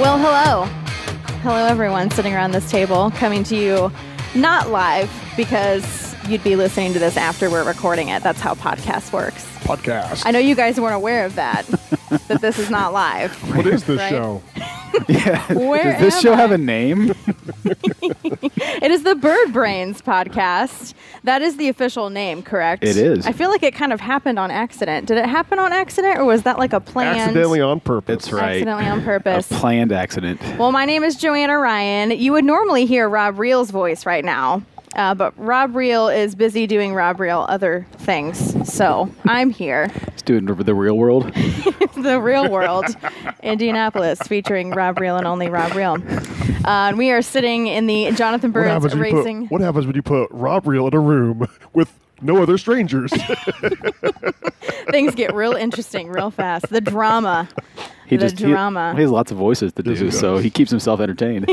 Well, hello. Hello, everyone sitting around this table, coming to you not live because you'd be listening to this after we're recording it. That's how podcast works. Podcast. I know you guys weren't aware of that, that this is not live. What is this right? show? Yeah. Where Does this am show I? have a name? It is the Byrd Brains podcast. That is the official name, correct? It is. I feel like it kind of happened on accident. Did it happen on accident, or was that like a planned... Accidentally on purpose. That's right. Accidentally on purpose. A planned accident. Well, my name is Joanna Ryan. You would normally hear Rob Reel's voice right now, but Rob Reel is busy doing Rob Reel other things. So I'm here. It's doing the real world. The Real World, Indianapolis, featuring Rob Reel and only Rob Reel. And we are sitting in the Jonathan Byrd's Racing. What happens when you put Rob Reel in a room with no other strangers? Things get real interesting real fast. The drama. He He has lots of voices to Yes, he do, does. so he keeps himself entertained.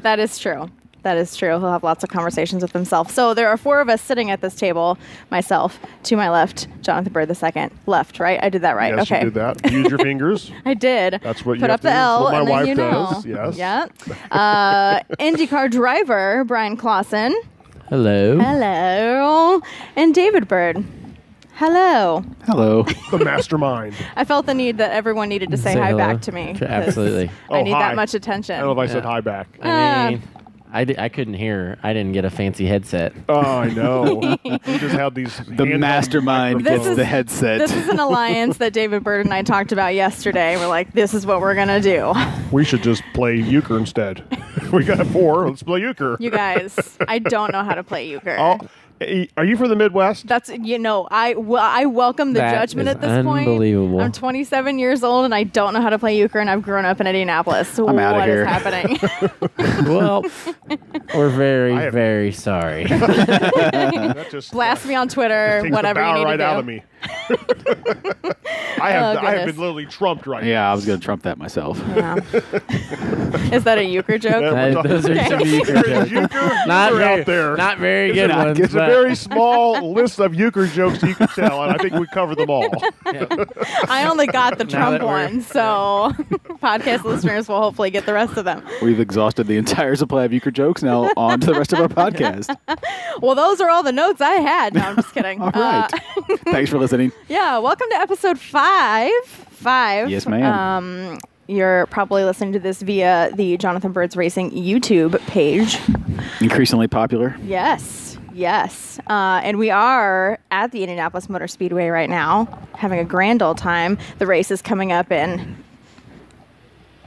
That is true. That is true. He'll have lots of conversations with himself. So there are four of us sitting at this table. Myself, to my left, Jonathan Byrd II. Left, right? I did that right. Yes, okay. you did that. Use your fingers. I did. That's what you Put have up to the do. L, That's what and my then you know. wife does, yes. Yeah. IndyCar driver Brian Clausen. Hello. Hello. And David Byrd. Hello. Hello. The mastermind. I felt the need that everyone needed to say hi hello. back to me. 'Cause Absolutely. I Oh, need hi. that much attention. I don't know if I said hi back. I mean, I couldn't hear. I didn't get a fancy headset. Oh, I know. You just have these. The handheld mastermind This gets is- the headset. This is an alliance that David Byrd and I talked about yesterday. We're like, this is what we're going to do. We should just play euchre instead. We got four. Let's play euchre. You guys, I don't know how to play euchre. Oh, hey, are you from the Midwest? That's, I welcome the That judgment is at this point. unbelievable. I'm 27 years old and I don't know how to play euchre, and I've grown up in Indianapolis. So I'm outta what is here. happening? Well, we're I very, have- very sorry. That just Blast me on Twitter, takes whatever the you power need right to do. out of me. I have goodness. been literally trumped right Yeah, I was going to trump that myself. Yeah. Is that a euchre joke? Yeah. Those are some euchre There jokes. is euchre. Not They're very, out there. not very good not ones. good. It's a but- very small list of euchre jokes you can tell, and I think we covered them all. I only got the Now Trump that we're- one, so podcast listeners will hopefully get the rest of them. We've exhausted the entire supply of euchre jokes. Now on to the rest of our podcast. Well, those are all the notes I had. No, I'm just kidding. All right. Thanks for listening. Yeah, welcome to episode 5. Yes, ma'am. You're probably listening to this via the Jonathan Byrd's Racing YouTube page. Increasingly popular. Yes. And we are at the Indianapolis Motor Speedway right now, having a grand old time. The race is coming up in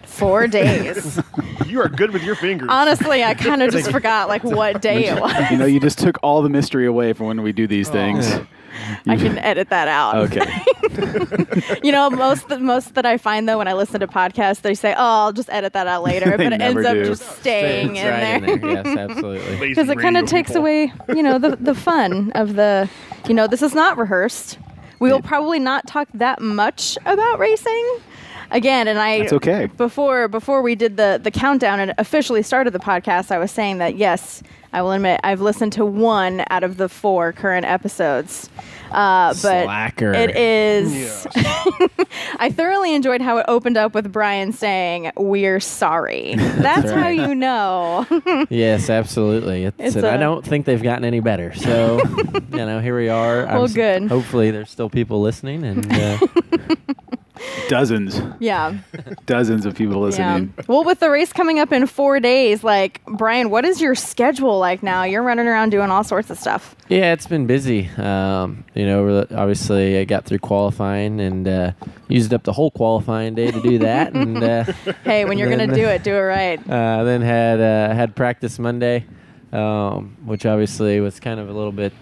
4 days. You are good with your fingers. Honestly, I kind of just forgot what day it was. You know, you just took all the mystery away from when we do these things. I can edit that out. Okay. You know, most that I find though when I listen to podcasts, they say, "Oh, I'll just edit that out later," They but it ends never up do. just staying It's in right there. Yes, absolutely. Lazy Because it kind of radio takes people. away, the fun of the, this is not rehearsed. We will probably not talk that much about racing. Again, and That's okay. Before we did the countdown and officially started the podcast, I was saying that yes, I will admit I've listened to 1 out of the 4 current episodes. But Slacker. it is. Yes. I thoroughly enjoyed how it opened up with Brian saying, "We're sorry." That's how right. you know. Yes, absolutely. It's And I a- don't think they've gotten any better. So, here we are. Well, good. Hopefully, there's still people listening. And Dozens. Yeah. Dozens of people Yeah. listening. Well, with the race coming up in 4 days, Brian, what is your schedule like now? You're running around doing all sorts of stuff. yeah, it's been busy. Obviously, I got through qualifying and used up the whole qualifying day to do that. And Hey, when you're going to do it right. then had practice Monday, which obviously was kind of a little bit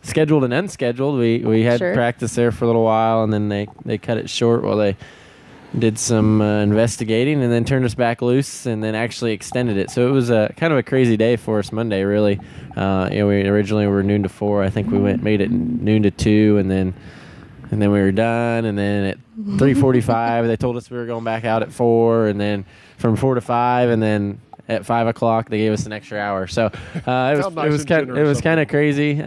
scheduled and unscheduled. We had Sure. practice there for a little while, and then they cut it short while they did some investigating, and then turned us back loose, and then actually extended it. So it was a kind of a crazy day for us Monday, really. We originally were noon to 4. I think we made it noon to 2, and then we were done. And then at 3:45, they told us we were going back out at 4, and then from 4 to 5, and then at 5 o'clock they gave us an extra hour. So it was and kind generous of crazy.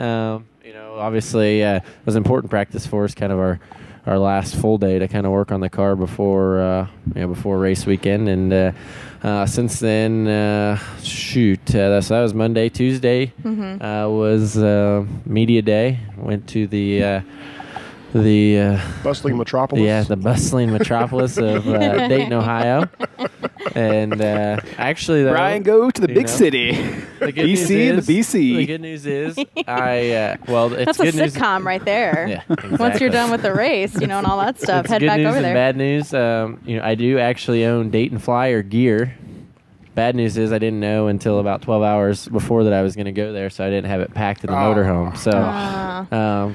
Obviously, it was important practice for us, kind of our our last full day to kind of work on the car before before race weekend. And since then, so that was Monday. Tuesday was media day. Went to the bustling metropolis. Yeah, the bustling metropolis of Dayton, Ohio. And actually, though, Brian, go to the big city. The good BC and the BC. The good news is, it's that's a good news. sitcom right there. Yeah, exactly. Once you're done with the race, and all that stuff, It's head good back news over and there. bad news. I do actually own Dayton Flyer gear. Bad news is I didn't know until about 12 hours before that I was going to to go there, so I didn't have it packed in the motorhome. So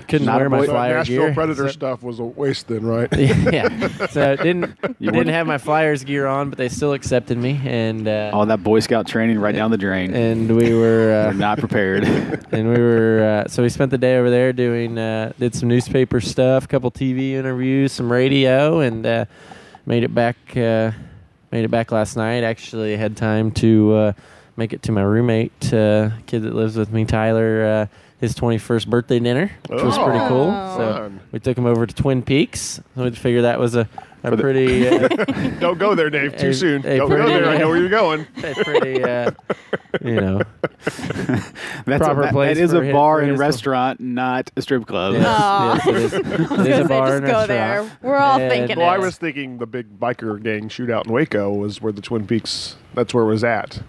couldn't wear my Flyer Nashville gear. Predator stuff was a waste then, right? Yeah. So didn't have my Flyers gear on, but they still accepted me. And all that Boy Scout training right down the drain. And we were not prepared. And we were so we spent the day over there doing did some newspaper stuff, a couple TV interviews, some radio, and made it back. Made it back last night. Actually had time to make it to my roommate, kid that lives with me, Tyler, his 21st birthday dinner, which was pretty cool. So we took him over to Twin Peaks. So we figured that was a pretty... Don't go there, Dave. Too soon. Don't go there. I know where you're going. A pretty, proper place. That is a for bar his and restaurant, not a strip club. Yes, it is. It is a bar and go restaurant. there. We're all thinking Well, I it. was thinking the big biker gang shootout in Waco was where the Twin Peaks, that's where it was at.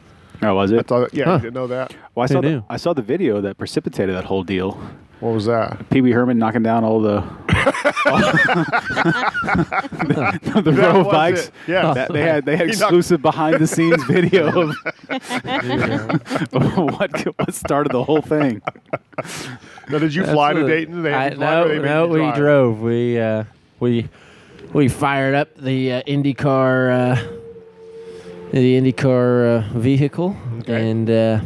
Oh, was I it? thought, you Huh. didn't know that? Well, Who knew? I saw the video that precipitated that whole deal. What was that? Pee Wee Herman knocking down all the the That row of was bikes. it. Yeah. They had He knocked- exclusive behind the scenes video of what started the whole thing. Now, did you fly to Dayton? They had you fly, or they made you we drive? drove. We fired up the IndyCar vehicle and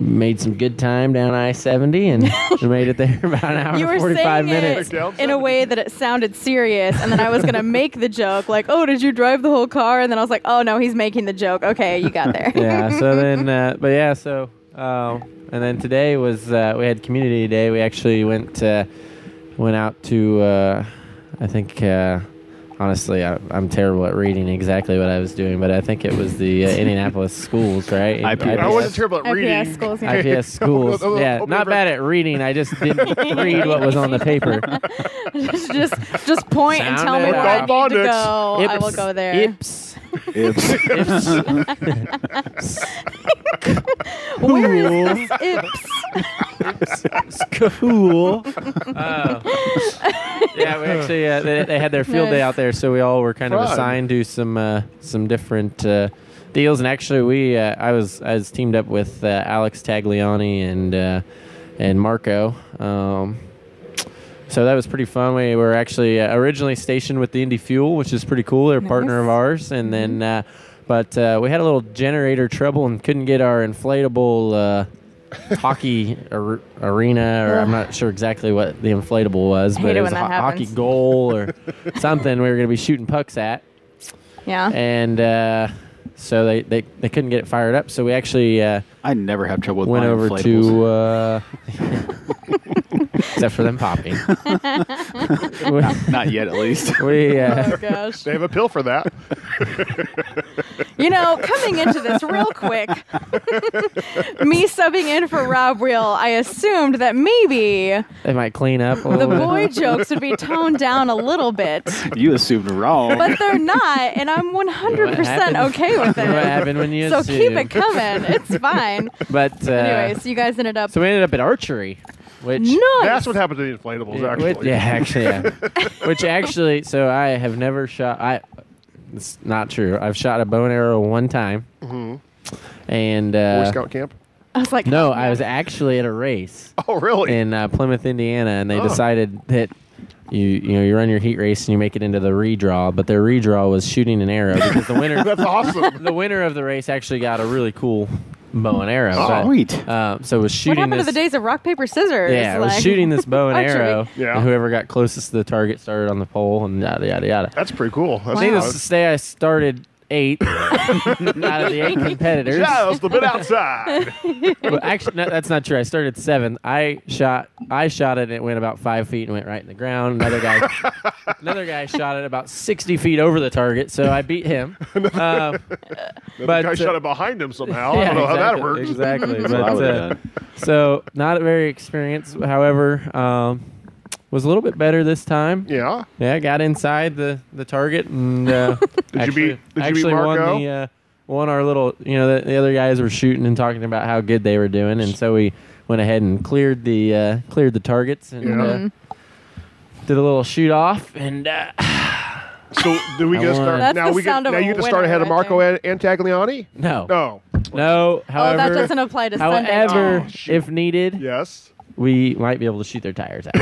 made some good time down I-70 and we made it there about an hour You were and 45 saying minutes. it in a way that it sounded serious, and then I was going to make the joke, like, oh, did you drive the whole car? And then I was like, oh, no, he's making the joke. Okay, you got there. Yeah, so then, and then today was, we had community day. We actually went out to, I think, honestly, I'm terrible at reading exactly what I was doing, but I think it was the Indianapolis schools, right? IPS. I wasn't terrible at reading. IPS schools. Yeah. IPS schools. Yeah, not bad at reading. I just didn't read what was on the paper. just point and tell me Sound where it I out. need to go. I will go there. Ips. Where is this Ips? Cool. Yeah, we actually they had their field day out there, so we all were kind of Fun. assigned to some different deals. And actually, I was teamed up with Alex Tagliani and Marco. So that was pretty fun. We were actually originally stationed with the Indy Fuel, which is pretty cool. They're a partner of ours, and then but we had a little generator trouble and couldn't get our inflatable hockey arena, or I'm not sure exactly what the inflatable was, but hate it it was when a that hockey happens. goal or something we were going to be shooting pucks at. Yeah. And so they couldn't get it fired up. So we actually I never have trouble with went my over inflatables. to except for them popping. Not yet, at least. We Oh, gosh. They have a pill for that. Coming into this real quick, me subbing in for Rob Wheel, I assumed that maybe they might clean up a the little bit. boy jokes would be toned down a little bit, You assumed wrong. but they're not, and I'm 100% okay with What it. happened when you So keep assumed. it coming. It's fine. But Anyways, you guys ended up. so we ended up at archery, which Nice. That's what happened to the inflatables, actually. Which actually, so I have never shot. It's not true. I've shot a bow and arrow one time, and Boy Scout camp. I was like, no, oh, I was actually at a race Oh, really? in Plymouth, Indiana, and they decided that you run your heat race and you make it into the redraw, but their redraw was shooting an arrow because the winner That's awesome. the winner of the race actually got a really cool bow and arrow. Oh, sweet. So it was What shooting happened to this. the days of rock, paper, scissors? Yeah, I was Like- shooting this bow and Archery. arrow, Yeah. and whoever got closest to the target started on the pole, and yada yada yada. That's pretty cool. That's Needless to say, I started 8 out of the 8 competitors. Just a bit outside. Well, actually, no, that's not true. I started 7th. I shot it, and it went about 5 feet and went right in the ground. Another guy shot it about 60 feet over the target, so I beat him. The guy shot it behind him somehow. I don't know how that works. Exactly. That's what I would've done. So not very experienced. However, was a little bit better this time. Yeah. Yeah, got inside the target and Did you beat Marco? won our little. The other guys were shooting and talking about how good they were doing, and so we went ahead and cleared the targets and did a little shoot off and. So do we get to start That's now? the sound of now a you get to start winner ahead of right Marco there. Antagliani? No. No. However, that doesn't apply to Sunday. however, Oh, shoot. if needed, Yes. we might be able to shoot their tires out.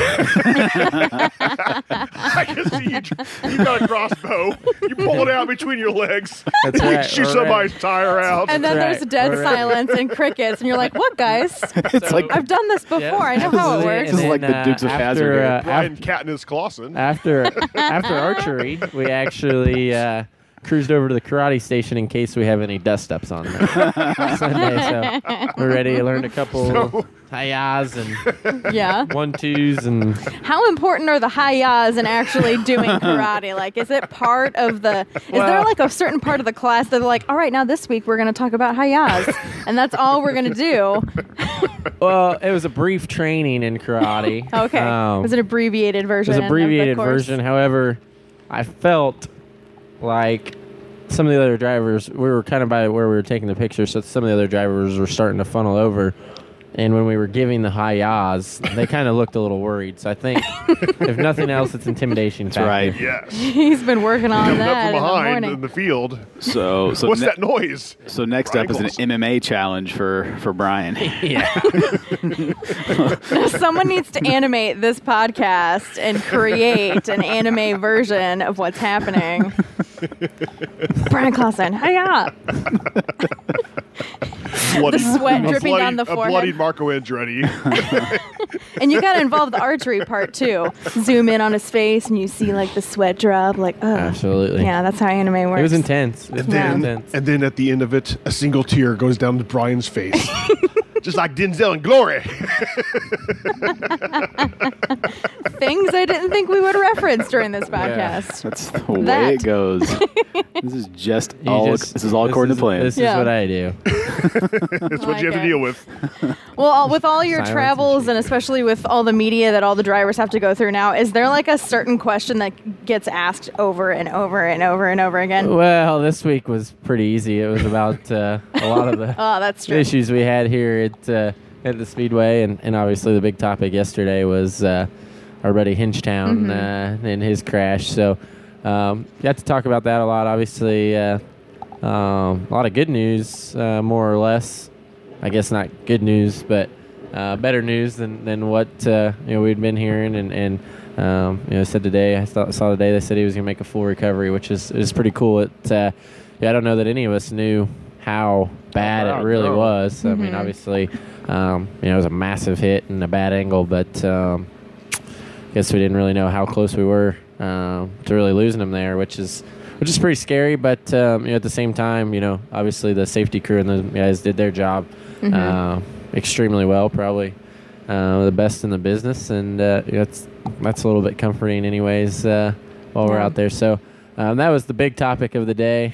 I can see you got a crossbow. You pull it out between your legs. That's You right. shoot we're somebody's tire out. And then That's there's right. dead We're ready. silence and crickets, and you're like, "What, guys? It's like I've done this before. I know how it absolutely. works." This is like the Dukes of Hazzard here. Brian Katniss Clausen. After archery, we actually cruised over to the karate station in case we have any dust ups on Sunday. So we're ready to learn a couple hi-yas and Yeah. 1-2s and How important are the hi-yas in actually doing karate? Like, is it part of the? Is there like a certain part of the class that they're like, all right, now this week we're going to talk about hi-yas, and that's all we're going to do? well, it was a brief training in karate. Okay. Um, Was it abbreviated It version? was an abbreviated of the course? version. However, I felt like some of the other drivers, we were kind of by where we were taking the picture, so some of the other drivers were starting to funnel over. And when we were giving the hi-yas, they kind of looked a little worried. So I think, if nothing else, it's intimidation factor. right. Yes. He's been working on Coming up that from in the behind morning. in the field. So What's that noise? So next up is an MMA challenge for Brian. Yeah. Someone needs to animate this podcast and create an anime version of what's happening. Brian Clausen, hiya! Bloody, The sweat a dripping bloody- down the A forehead. bloodied Marco Andretti. And you got to involve the archery part too. Zoom in on his face and you see like the sweat drop. Like, oh, Absolutely. yeah, that's how anime works. It was intense. It was very intense. And then at the end of it, a single tear goes down to Brian's face. Just like Denzel in Glory. Things I didn't think we would reference during this podcast. That's the way That. it goes. This is just You all. just- This is all according to plan. This Yeah. is what I do. That's what you have to Okay. deal with. Well, with all your Silence and travels and especially with all the media that all the drivers have to go through now, is there like a certain question that gets asked over and over and over and over again? Well, this week was pretty easy. It was about a lot of the Oh, that's true. issues we had here at the Speedway, and obviously the big topic yesterday was our buddy Hinchtown and his crash. So got to talk about that a lot. Obviously, a lot of good news, more or less. I guess not good news, but better news than what we'd been hearing. And said today, I saw today they said he was going to make a full recovery, which is pretty cool. I don't know that any of us knew how bad it really was. I mean, obviously, it was a massive hit and a bad angle, but I guess we didn't really know how close we were to really losing him there, which is pretty scary. But at the same time, obviously the safety crew and the guys did their job extremely well, probably the best in the business, and that's a little bit comforting, anyways, while we're out there. So that was the big topic of the day.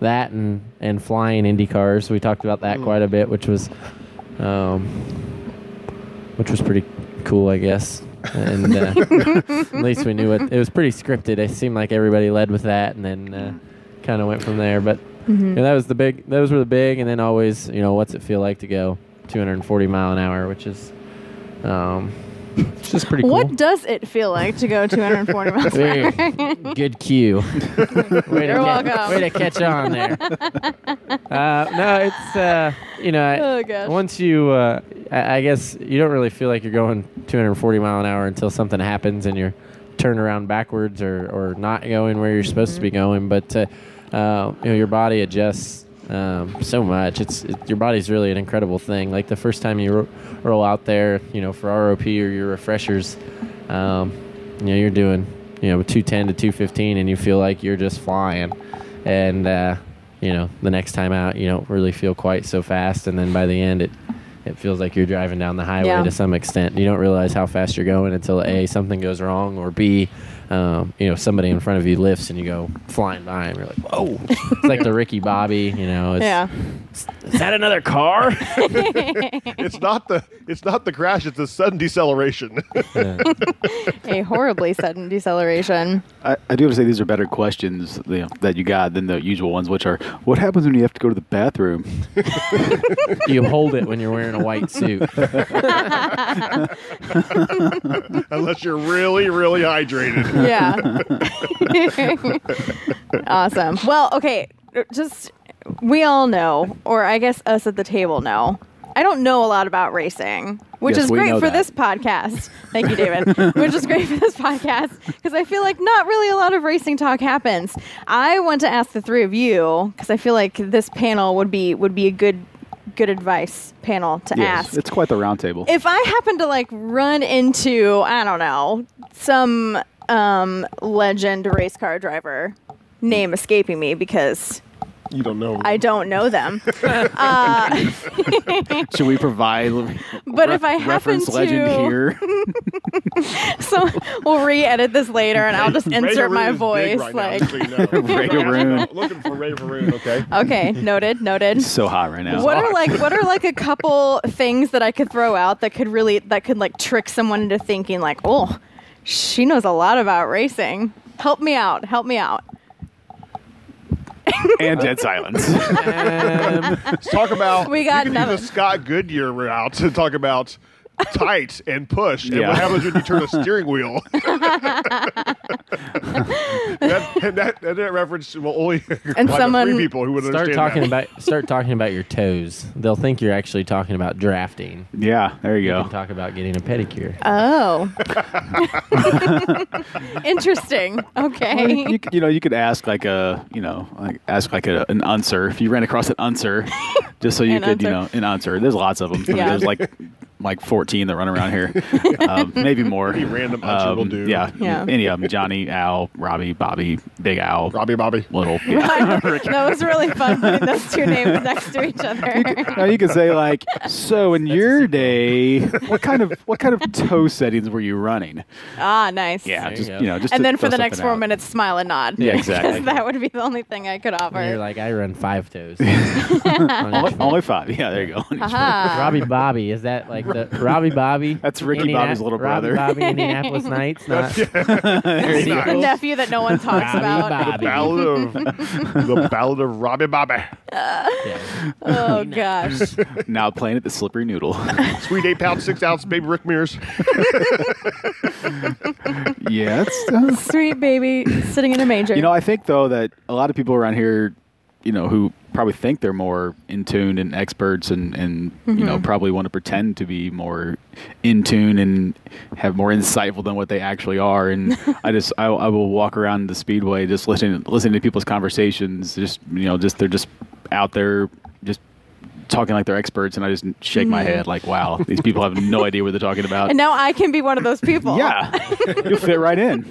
That and flying Indy cars. We talked about that quite a bit, which was pretty cool, I guess. And at least we knew it was pretty scripted. It seemed like everybody led with that, and then kind of went from there. But that was the big. Those were the big, and then always, what's it feel like to go 240 mile an hour, which is it's just pretty cool. What does it feel like to go 240 miles an hour? Very good cue. You're welcome. Way to catch on there. No, it's Oh, gosh. once you, I guess you don't really feel like you're going 240 mile an hour until something happens and you're turned around backwards or not going where you're supposed to be going. But your body adjusts so much. Your body's really an incredible thing. Like the first time you roll out there, for ROP or your refreshers, you're doing 210 to 215, and you feel like you're just flying. and the next time out, you don't really feel quite so fast, and then by the end, it feels like you're driving down the highway to some extent. You don't realize how fast you're going until A, something goes wrong, or B, somebody in front of you lifts and you go flying by, and you're like, whoa. It's like the Ricky Bobby, Is that another car? It's not the crash. It's the sudden deceleration. A horribly sudden deceleration. I do have to say these are better questions that you got than the usual ones, which are, what happens when you have to go to the bathroom? You hold it when you're wearing a white suit. Unless you're really, really hydrated. Yeah. Awesome. Well, okay, we all know, or I guess us at the table know, I don't know a lot about racing, which Yes, is we great know for that. this podcast. Thank you, David. Which is great for this podcast because I feel like not really a lot of racing talk happens. I want to ask the three of you because I feel like this panel would be a good advice panel to ask. It's quite the round table. If I happen to run into, I don't know, some legend race car driver, name escaping me because You don't know. I don't know them. Should we provide But if I happen reference legend to- here? So we'll re-edit this later, and I'll just Ray insert my Haroon is big voice. right now, just so you know. Ray Haroon. Looking for Ray Haroon, okay? Okay, noted. So hot right now. What are a couple things that I could throw out that could trick someone into thinking oh, she knows a lot about racing. Help me out. And dead silence. Let's talk about. We got you can do the nothing. Scott Goodyear route to talk about tight and push, and Yeah. what happens when you turn a steering wheel. that reference will only And apply to someone- 3 people who would Start understand talking about your toes. They'll think you're actually talking about drafting. Yeah, there you You go. can talk about getting a pedicure. Oh. Interesting. Okay. You could ask an unser if you ran across an unser, just so you An could unser. an unser. There's lots of them. I mean, Yeah. there's like 14 that run around here, maybe more. Any random unser will do. Yeah, Yeah. any of them. Johnny, Al, Robbie, Bobby, Big Al, Robbie Bobbie. Little. Yeah. That was really fun putting those two names next to each other. Now you could say so in your day, what kind of toe settings were you running? Ah, nice. Yeah, There you just go. just And to then for throw the next something 4 out. minutes, smile and nod. Yeah, exactly. Because that would be the only thing I could offer. And you're like, I run 5 toes. Only 5. Yeah, there you go. Aha. Robbie Bobbie, is that like the Robbie Bobbie? That's Ricky Bobby's little brother. Robbie Bobbie, Indianapolis Nights, not There you go. The nephew that no one talks Robbie about. Bobbie. The Ballad of Robbie Bobbie. Yeah. Oh, gosh. Now playing at the Slippery Noodle. Sweet 8-pound, 6-ounce baby Rick Mears. Yeah, it's, Sweet baby sitting in a manger. I think though that a lot of people around here, who probably think they're more in tune and experts and probably want to pretend to be more in tune and have more insightful than what they actually are. And I will walk around the speedway just listening to people's conversations. They're just out there just talking like they're experts, and I just shake my head like, wow, these people have no idea what they're talking about. and now I can be one of those people. Yeah, you'll fit right in.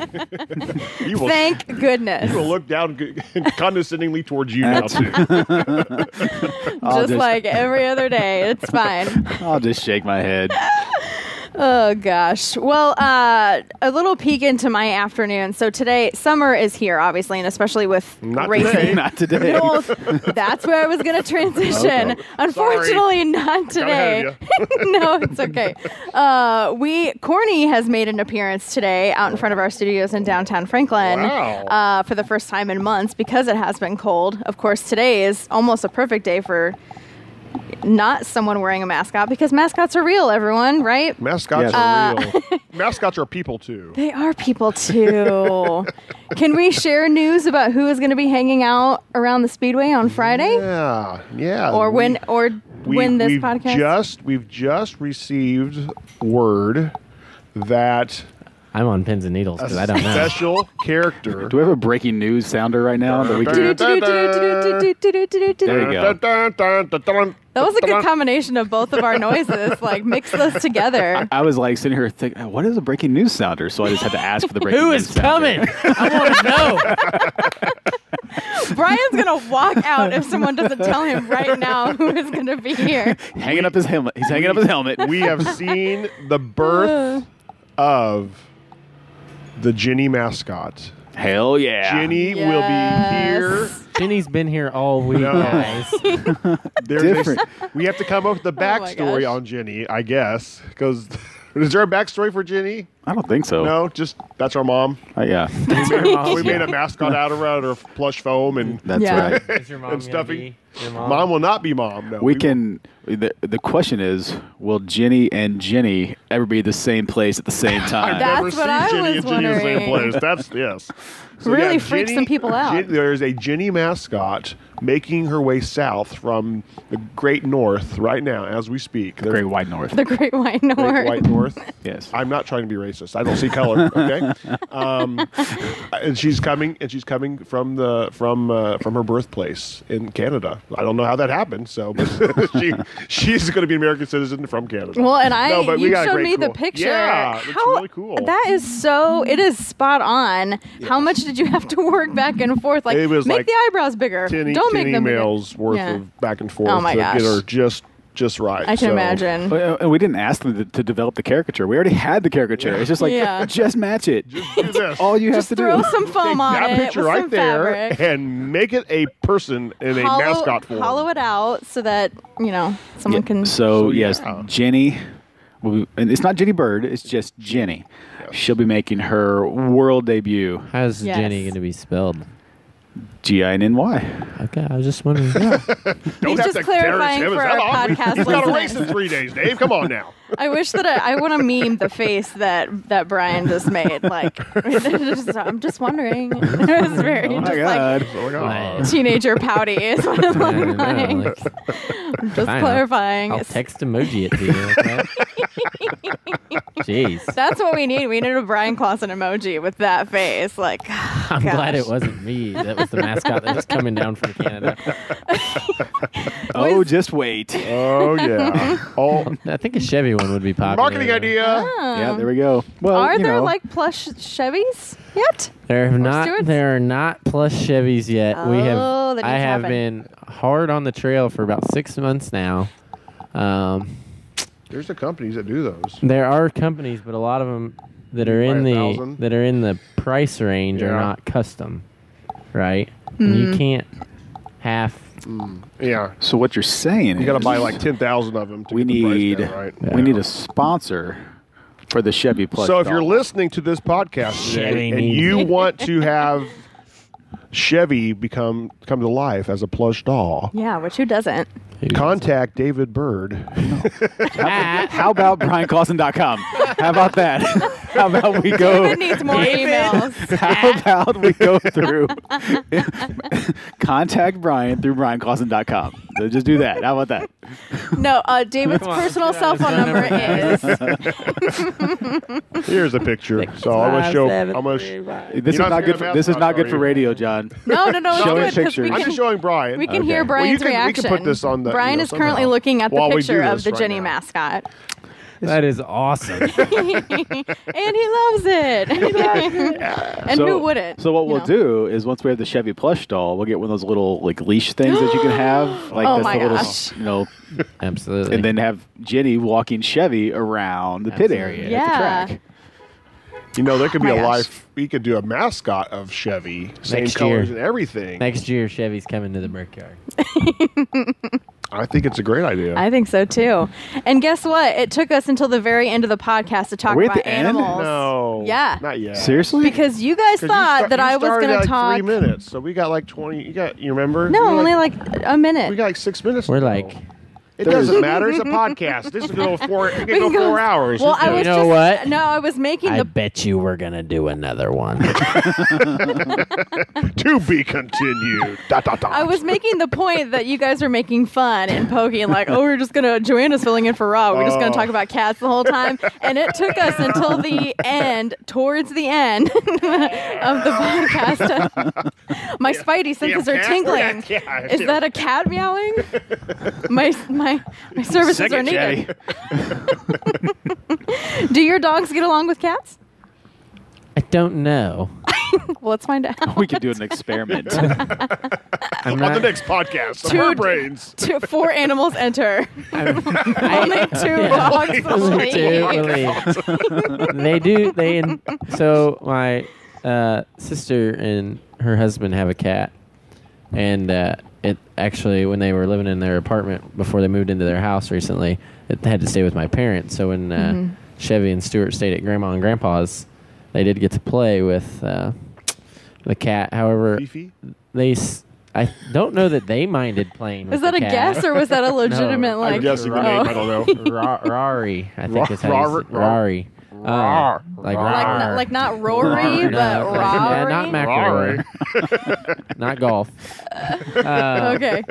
You will, Thank goodness. you will look down condescendingly towards you now, too. Just like every other day. It's fine. I'll just shake my head. Oh, gosh. Well, a little peek into my afternoon. So today, summer is here, obviously, and especially with Not racing. today. Not today. No, that's where I was going to transition. Okay. Unfortunately, not Got ahead today. of No, it's okay. Corny has made an appearance today out in front of our studios in downtown Franklin. Wow. For the first time in months because it has been cold. Of course, today is almost a perfect day for not someone wearing a mascot because mascots are real, everyone, right? Mascots Yes. are real. Mascots are people, too. They are people too. Can we share news about who is going to be hanging out around the Speedway on Friday? Yeah. Or when this podcast? We've just received word that I'm on pins and needles because I don't know. Special character. Do we have a breaking news sounder right now that we can? There you go. That was a good combination of both of our noises. Like, mix those together. I was like sitting here thinking, what is a breaking news sounder? So I just had to ask for the breaking Who news is sounder. coming? I want to know. Brian's going to walk out if someone doesn't tell him right now who is going to be here. Hanging up his helmet. He's hanging up his helmet. We have seen the birth of the Ginny mascot. Hell yeah. Ginny will be here. Ginny's been here all week, No. guys. Different. We have to come up with the backstory gosh. on Ginny, I guess. Because is there a backstory for Ginny? I don't think so. No, just that's our mom. Yeah. We made a mascot out of her, out of plush foam, and That's Yeah. right. Is your mom And gonna stuffing. be your mom? mom will not be mom. No, We can. The question is, will Ginny and Jenny ever be the same place at the same time? That's never what I seen Ginny was and Jenny in the same wondering. place. That's yes. So, Really freaks some people out. There's a Ginny mascot making her way south from the Great North right now as we speak. Great White North. The Great White North. Great White North. Yes. I'm not trying to be racist. I don't see color. Okay. And she's coming from her birthplace in Canada. I don't know how that happened. So, but she's going to be an American citizen from Canada. Well, and but we you got a showed great me the cool- picture. Yeah, it's really cool. That is it is spot on. How much did you have to work back and forth? Like, It was make like the eyebrows bigger. 10 Don't make them bigger. emails worth Yeah. of back and forth Oh my to gosh. get her just right. I can So, imagine. And we didn't ask them to develop the caricature. We already had the caricature. It's just like, Yeah. just match it. Just do this. All you have Just to throw do. some foam on that it picture with right some there fabric. and make it a person in a mascot form. Hollow it out so that someone can. So, So, yes, yeah. Jenny, and it's not Jenny Byrd, it's just Jenny. She'll be making her world debut. How's Yes. Jenny going to be spelled? Ginny. Okay, I was just wondering. Don't He's have just to clarifying tear his for head our off. podcast He's got a race listeners. in 3 days, Dave. Come on now. I wish that I want to meme the face that Brian just made. Like, I'm just wondering. It was very Oh my just God. Oh my God. like teenager pouty is what it I looked know, like. like, I'm just I know. clarifying. I'll text emoji it to you. Okay? Jeez. That's what we need. We need a Brian Clausen emoji with that face. Like, I'm glad it wasn't me. That was the mascot that was coming down from Canada. Oh, just wait. Oh yeah. Oh, I think a Chevy one would be popular. marketing idea. Yeah, there we go. Well, Are you there know, like plush Chevys yet? There Stewards? are not plush Chevys yet. We have. Oh, that needs I to have happen. been hard on the trail for about 6 months now. There's the companies that do those. There are companies, but a lot of them that are in Buy the 1,000. that are in the price range are Yeah. not custom, right? And you Mm. can't half. Yeah. so what you're saying You got to is buy like 10,000 of them to we get the price need down, right? we need a sponsor for the Chevy Plush. So if you're doll. listening to this podcast today Chevy and needs you it. want to have Chevy come to life as a plush doll, Yeah, which who doesn't? contact David Byrd. How about BrianClausen.com? How about that? How about we go? David needs more emails. How about we go through contact Brian through BrianClausen.com? So just do that. How about that? No, David's Come on, personal get out cell his phone number number. is. Here's a picture. So I'm gonna show. I'm gonna. This is You're not not good. gonna This is mascot, not good are for you? radio, John. No, Show it's him good 'cause pictures. we I'm can, just showing Brian. we can hear Okay. Brian's we reaction. can put this on the. Brian is currently somehow. looking at the While we do picture of this the right Jenny now. mascot. That is awesome. And he loves it. And who wouldn't? So what you we'll know? do is once we have the Chevy Plush doll, we'll get one of those little like leash things that you can have, like Oh that's my the little, gosh. Absolutely. and then have Jenny walking Chevy around the pit area at Yeah. the track. There could be Oh my a gosh. life. We could do a mascot of Chevy, same Next colors year. and everything. next year, Chevy's coming to the Brickyard. I think it's a great idea. I think so too. And guess what? It took us until the very end of the podcast to talk Are we at about the end? animals. No, Yeah. not yet. Seriously? Because you guys 'Cause you thought that you I was started going at to like talk. 3 minutes, so we got like 20. You remember? No, We only got like a minute. we got like 6 minutes. We're to go. like It doesn't matter. It's a podcast. This is going to go 4 hours. Well, I was You know what? No, I was making I the. bet you we're gonna do another one. To be continued. I was making the point that you guys are making fun and poking, like, oh, we're just gonna. Joanna's filling in for Rob. We're just gonna talk about cats the whole time, and it took us until the end, towards the end of the podcast. My spidey senses are tingling. Is that a cat meowing? My services are needed. Do your dogs get along with cats? I don't know. Well, let's find out. We could do an experiment. On the next podcast. Two brains. 4 animals enter. Only 2 dogs leave. So my sister and her husband have a cat, and it actually, when they were living in their apartment before they moved into their house recently, it had to stay with my parents. So when Chevy and Stuart stayed at Grandma and Grandpa's, they did get to play with the cat. However, Fifi? I don't know that they minded playing with Is that the a cat. guess, or was that a legitimate, I'm like... guessing the name. I don't know. Rari, I think is how you say Rari. Rawr. Like Rawr. Like not Rory, but Rory? Yeah, not McElroy. Not golf. Okay.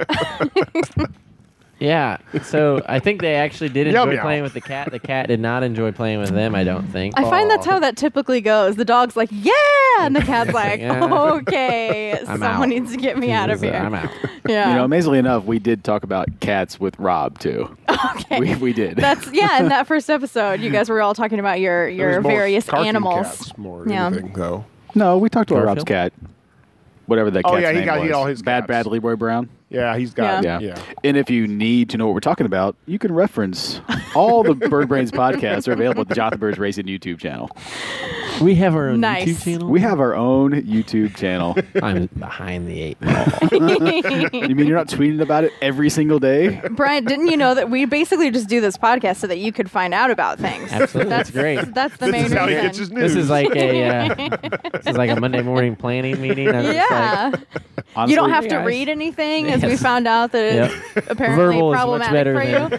Yeah, so I think they actually did enjoy Meow. playing with the cat. The cat did not enjoy playing with them, I don't think. I find that's how that typically goes. The dog's like, yeah! And the cat's like, Yeah. okay, I'm someone out. needs to get me out of here. I'm out. Yeah. You know, amazingly enough, we did talk about cats with Rob too. Okay. We did. That's in that first episode, you guys were all talking about your It was more various cartoon animals. Cats more than Yeah. anything, though. No, we talked about Rob's Garfield? cat. Whatever that Oh, cat's yeah, he name got was. all his Bad cats. Brad Leroy Brown. Yeah, he's got Yeah. Yeah. And if you need to know what we're talking about, you can reference all the Bird Brains podcasts are available at the Jonathan Bird's Racing YouTube channel. We have our own Nice. YouTube channel. We have our own YouTube channel. I'm behind the 8 ball. You mean you're not tweeting about it every single day? Brian, didn't you know that we basically just do this podcast so that you could find out about things? Absolutely, that's great. That's the This main is how he reason. gets his news. This is like a Monday morning planning meeting. I'm just Yeah. Honestly, You don't have to guys. read anything, as we Yes. found out that it's apparently Verbal is much problematic better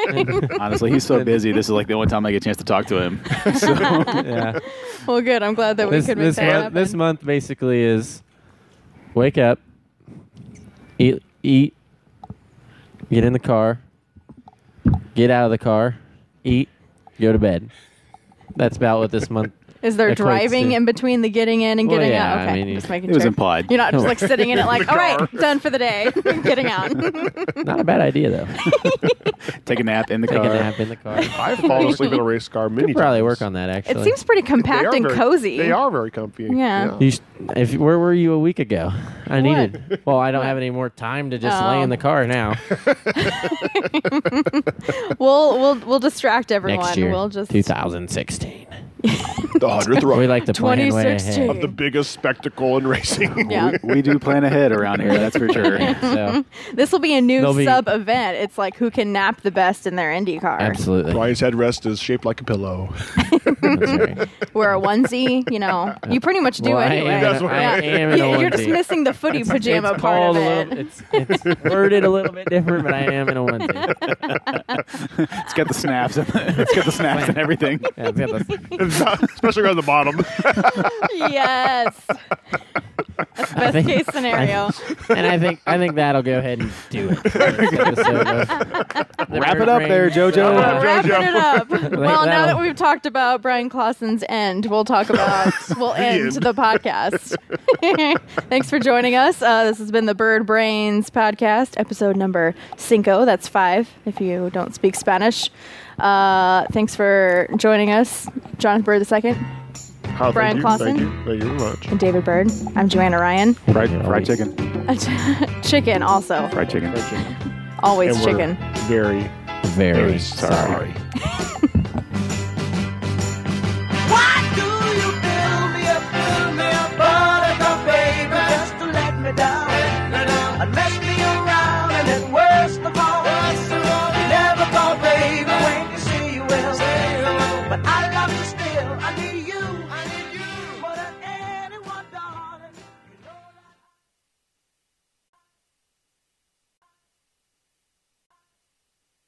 for you. Honestly, he's so busy. This is like the only time I get a chance to talk to him. So, Yeah. Well, good. I'm glad that we could make that happen. This month basically is wake up, eat, get in the car, get out of the car, eat, go to bed. That's about what this month. Is there equates driving to. in between the getting in and Well, getting yeah, out? I Okay, mean, just making it was sure. implied. You're not just like sitting in it like, all right, done for the day, getting out. Not a bad idea though. take a nap in the Take car. a nap in the car. I've fallen asleep in a race car many times. Probably work on that It actually. seems pretty They compact are and very- cozy. They are very comfy. Yeah. Where were you a week ago? I needed. Well, I don't have any more time to just lay in the car now. We'll distract everyone. Next year, We'll just 2016. The 100th We run like to plan way 2016. ahead. of the biggest spectacle in racing. Yeah. We do plan ahead around here, that's for sure. So, This will be a new There'll be- sub event. It's like who can nap the best in their Indy car. absolutely. Brian's headrest is shaped like a pillow. That's right. Wear a onesie, you pretty much do Well, anyway. I am in a You're just onesie. missing the footy pajama It's part of called a it. little, it's worded a little bit different, but I am in a onesie. It's got the snaps and everything. Yeah, it's got the- Especially around the bottom. Yes. That's the best case scenario. and I think that'll go ahead and do it. for this episode of the Wrap it Bird up there, Brains. JoJo. Wrapping it up. Well, now that that'll- we've talked about Brian Clausen's end, we'll end end. the podcast. Thanks for joining us. This has been the Bird Brains podcast, episode number 5. That's 5 if you don't speak Spanish. Thanks for joining us, Jonathan Bird II Oh, Brian Clausen. Thank you very much. and David Bird. I'm Joanna Ryan. Fried chicken. Chicken also. Fried chicken. Always And we're chicken. very, Very sorry.